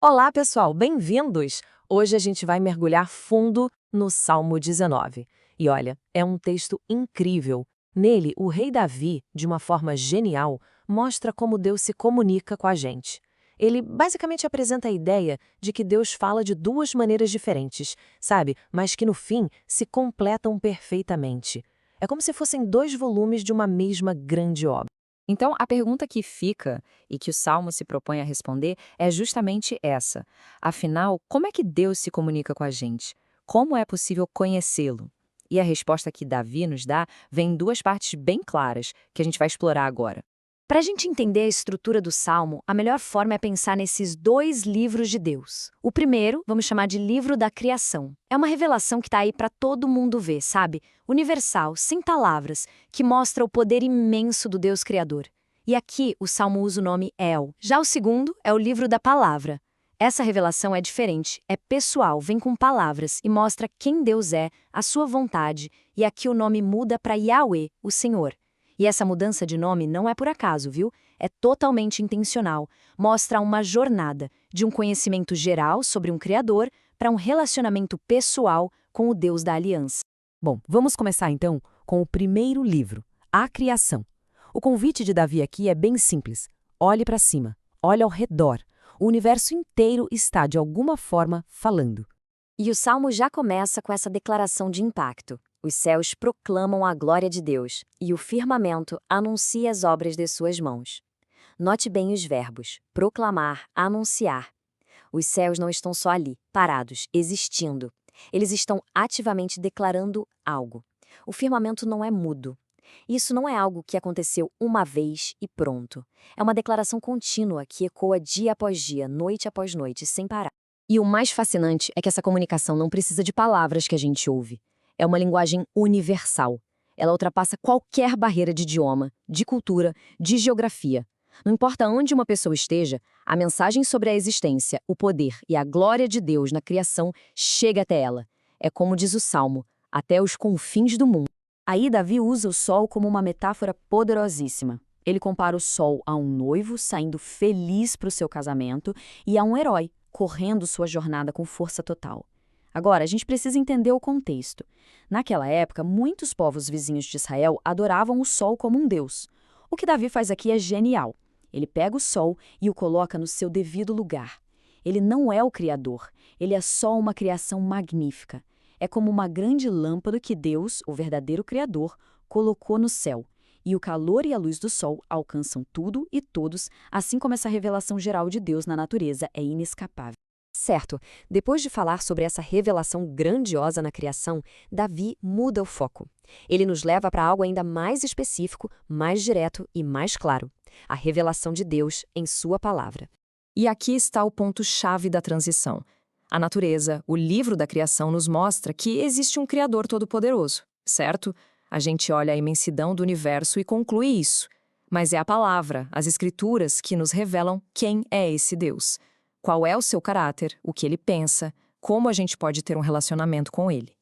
Olá, pessoal, bem-vindos! Hoje a gente vai mergulhar fundo no Salmo 19. E olha, é um texto incrível. Nele, o rei Davi, de uma forma genial, mostra como Deus se comunica com a gente. Ele basicamente apresenta a ideia de que Deus fala de duas maneiras diferentes, sabe? Mas que no fim se completam perfeitamente. É como se fossem dois volumes de uma mesma grande obra. Então, a pergunta que fica e que o Salmo se propõe a responder é justamente essa. Afinal, como é que Deus se comunica com a gente? Como é possível conhecê-lo? E a resposta que Davi nos dá vem em duas partes bem claras, que a gente vai explorar agora. Para a gente entender a estrutura do Salmo, a melhor forma é pensar nesses dois livros de Deus. O primeiro, vamos chamar de livro da criação. É uma revelação que está aí para todo mundo ver, sabe? Universal, sem palavras, que mostra o poder imenso do Deus Criador. E aqui o Salmo usa o nome El. Já o segundo é o livro da palavra. Essa revelação é diferente, é pessoal, vem com palavras e mostra quem Deus é, a sua vontade, e aqui o nome muda para Yahweh, o Senhor. E essa mudança de nome não é por acaso, viu? É totalmente intencional. Mostra uma jornada de um conhecimento geral sobre um Criador para um relacionamento pessoal com o Deus da aliança. Bom, vamos começar então com o primeiro livro, A Criação. O convite de Davi aqui é bem simples. Olhe para cima, olhe ao redor. O universo inteiro está, de alguma forma, falando. E o Salmo já começa com essa declaração de impacto. Os céus proclamam a glória de Deus, e o firmamento anuncia as obras de suas mãos. Note bem os verbos: proclamar, anunciar. Os céus não estão só ali, parados, existindo. Eles estão ativamente declarando algo. O firmamento não é mudo. Isso não é algo que aconteceu uma vez e pronto. É uma declaração contínua que ecoa dia após dia, noite após noite, sem parar. E o mais fascinante é que essa comunicação não precisa de palavras que a gente ouve. É uma linguagem universal. Ela ultrapassa qualquer barreira de idioma, de cultura, de geografia. Não importa onde uma pessoa esteja, a mensagem sobre a existência, o poder e a glória de Deus na criação chega até ela. É como diz o Salmo, até os confins do mundo. Aí Davi usa o sol como uma metáfora poderosíssima. Ele compara o sol a um noivo saindo feliz para o seu casamento e a um herói correndo sua jornada com força total. Agora, a gente precisa entender o contexto. Naquela época, muitos povos vizinhos de Israel adoravam o sol como um deus. O que Davi faz aqui é genial. Ele pega o sol e o coloca no seu devido lugar. Ele não é o Criador, ele é só uma criação magnífica. É como uma grande lâmpada que Deus, o verdadeiro Criador, colocou no céu. E o calor e a luz do sol alcançam tudo e todos, assim como essa revelação geral de Deus na natureza é inescapável. Certo, depois de falar sobre essa revelação grandiosa na criação, Davi muda o foco. Ele nos leva para algo ainda mais específico, mais direto e mais claro: a revelação de Deus em sua palavra. E aqui está o ponto-chave da transição. A natureza, o livro da criação, nos mostra que existe um Criador todo-poderoso, certo? A gente olha a imensidão do universo e conclui isso. Mas é a palavra, as escrituras, que nos revelam quem é esse Deus. Qual é o seu caráter, o que ele pensa, como a gente pode ter um relacionamento com ele.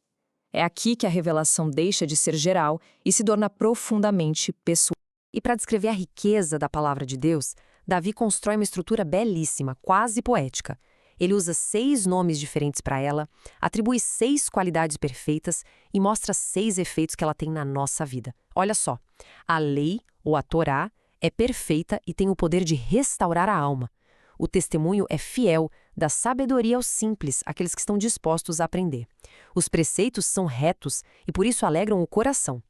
É aqui que a revelação deixa de ser geral e se torna profundamente pessoal. E para descrever a riqueza da palavra de Deus, Davi constrói uma estrutura belíssima, quase poética. Ele usa 6 nomes diferentes para ela, atribui 6 qualidades perfeitas e mostra 6 efeitos que ela tem na nossa vida. Olha só, a lei, ou a Torá, é perfeita e tem o poder de restaurar a alma. O testemunho é fiel, dá sabedoria aos simples, aqueles que estão dispostos a aprender. Os preceitos são retos e por isso alegram o coração.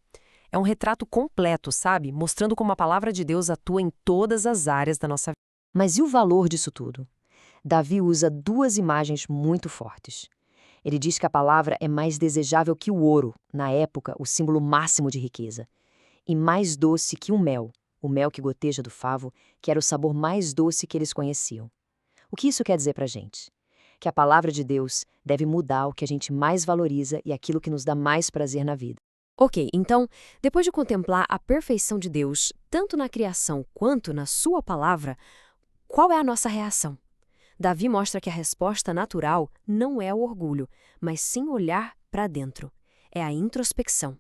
É um retrato completo, sabe? Mostrando como a palavra de Deus atua em todas as áreas da nossa vida. Mas e o valor disso tudo? Davi usa 2 imagens muito fortes. Ele diz que a palavra é mais desejável que o ouro, na época, o símbolo máximo de riqueza, e mais doce que o mel que goteja do favo, que era o sabor mais doce que eles conheciam. O que isso quer dizer para a gente? Que a palavra de Deus deve mudar o que a gente mais valoriza e aquilo que nos dá mais prazer na vida. Ok, então, depois de contemplar a perfeição de Deus, tanto na criação quanto na sua palavra, qual é a nossa reação? Davi mostra que a resposta natural não é o orgulho, mas sim olhar para dentro. É a introspecção.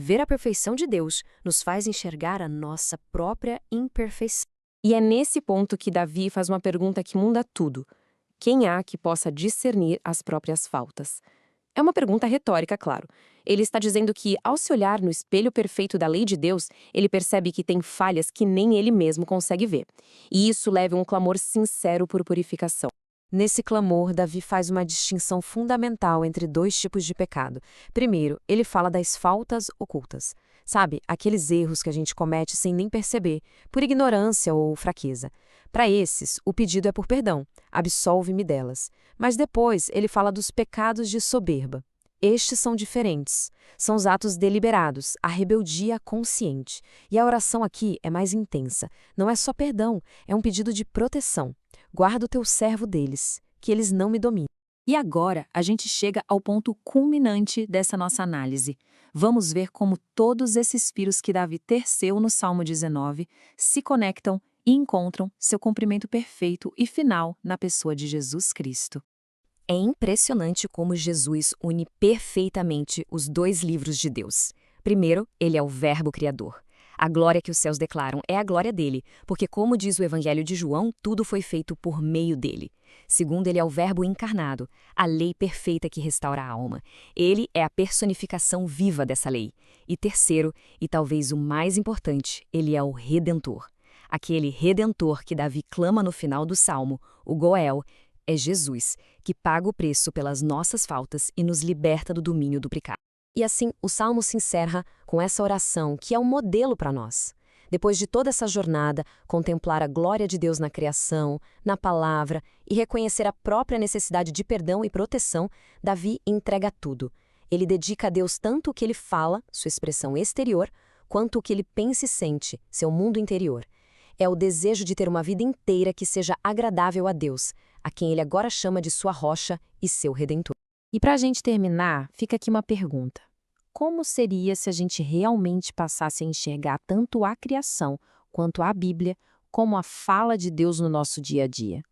Ver a perfeição de Deus nos faz enxergar a nossa própria imperfeição. E é nesse ponto que Davi faz uma pergunta que muda tudo. Quem há que possa discernir as próprias faltas? É uma pergunta retórica, claro. Ele está dizendo que, ao se olhar no espelho perfeito da lei de Deus, ele percebe que tem falhas que nem ele mesmo consegue ver. E isso leva a um clamor sincero por purificação. Nesse clamor, Davi faz uma distinção fundamental entre dois tipos de pecado. Primeiro, ele fala das faltas ocultas. Sabe, aqueles erros que a gente comete sem nem perceber, por ignorância ou fraqueza. Para esses, o pedido é por perdão, absolve-me delas. Mas depois, ele fala dos pecados de soberba. Estes são diferentes. São os atos deliberados, a rebeldia consciente. E a oração aqui é mais intensa. Não é só perdão, é um pedido de proteção. Guarda o teu servo deles, que eles não me dominem. E agora, a gente chega ao ponto culminante dessa nossa análise. Vamos ver como todos esses fios que Davi teceu no Salmo 19 se conectam e encontram seu cumprimento perfeito e final na pessoa de Jesus Cristo. É impressionante como Jesus une perfeitamente os dois livros de Deus. Primeiro, ele é o Verbo Criador. A glória que os céus declaram é a glória dele, porque, como diz o Evangelho de João, tudo foi feito por meio dele. Segundo, ele é o Verbo encarnado, a lei perfeita que restaura a alma. Ele é a personificação viva dessa lei. E terceiro, e talvez o mais importante, ele é o Redentor. Aquele Redentor que Davi clama no final do Salmo, o Goel, é Jesus, que paga o preço pelas nossas faltas e nos liberta do domínio do pecado. E assim, o Salmo se encerra com essa oração, que é um modelo para nós. Depois de toda essa jornada, contemplar a glória de Deus na criação, na palavra e reconhecer a própria necessidade de perdão e proteção, Davi entrega tudo. Ele dedica a Deus tanto o que ele fala, sua expressão exterior, quanto o que ele pensa e sente, seu mundo interior. É o desejo de ter uma vida inteira que seja agradável a Deus, a quem ele agora chama de sua rocha e seu redentor. E para a gente terminar, fica aqui uma pergunta. Como seria se a gente realmente passasse a enxergar tanto a criação quanto a Bíblia como a fala de Deus no nosso dia a dia?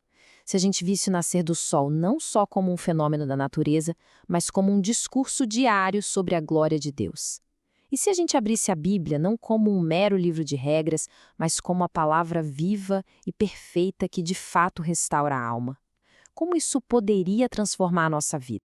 Se a gente visse o nascer do sol não só como um fenômeno da natureza, mas como um discurso diário sobre a glória de Deus? E se a gente abrisse a Bíblia não como um mero livro de regras, mas como a palavra viva e perfeita que de fato restaura a alma? Como isso poderia transformar a nossa vida?